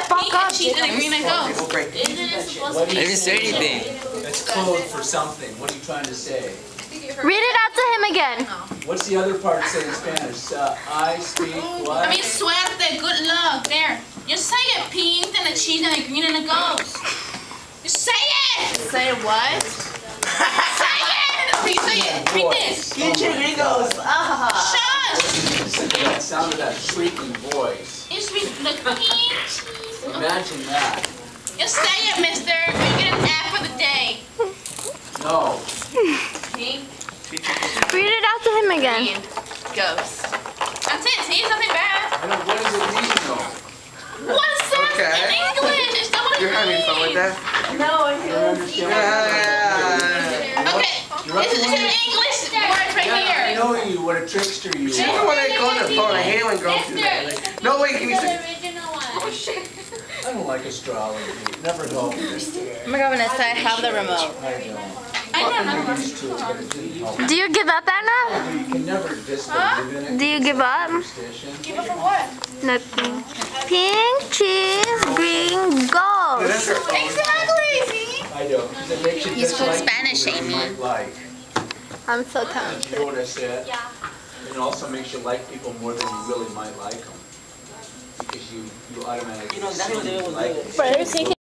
pink and up. cheese and a green and gold. Isn't it supposed I to be? didn't say anything. That's code for something. What are you trying to say? Read it out to him again. What's the other part say in Spanish? I speak what? I mean, suerte, good luck. There. You say it, pink and a cheese and a green and a gold. You say it! Say what? Say it! You say it. Read this. Pinche gringos. Shush! Listen to that sound of that shrieking voice. It's read the pink cheese. Imagine that. You say it, mister. Or you get an F for the day. No. Pink, Read it out to him again. green, ghost. That's it. See, it's nothing bad. I don't, what does it mean though? What is that Okay. in English? It's not what it You're having fun with that? No, I don't understand. Yeah. Okay. It's an English word right Yeah, I here. know you. What a trickster you Even are. when I go on the phone, I hate when girls do that. Like, no way, can you say? Oh, shit. I don't like astrology. Never helped me. Oh my god, Vanessa, I have the remote. I don't. I don't know. I used to, but it didn't help. Do you give up, Anna? You can never disbelieve in it. Do you give up? Superstition. Give it for what? Nothing. Pink, cheese, green, gold. That's her. Exactly, see? I don't. It makes you You just spoke like Spanish, people you Amy. might like. I'm so You talented. know what I said? Yeah. And it also makes you like people more than you really might like them. Because you automatically assume you like them. First,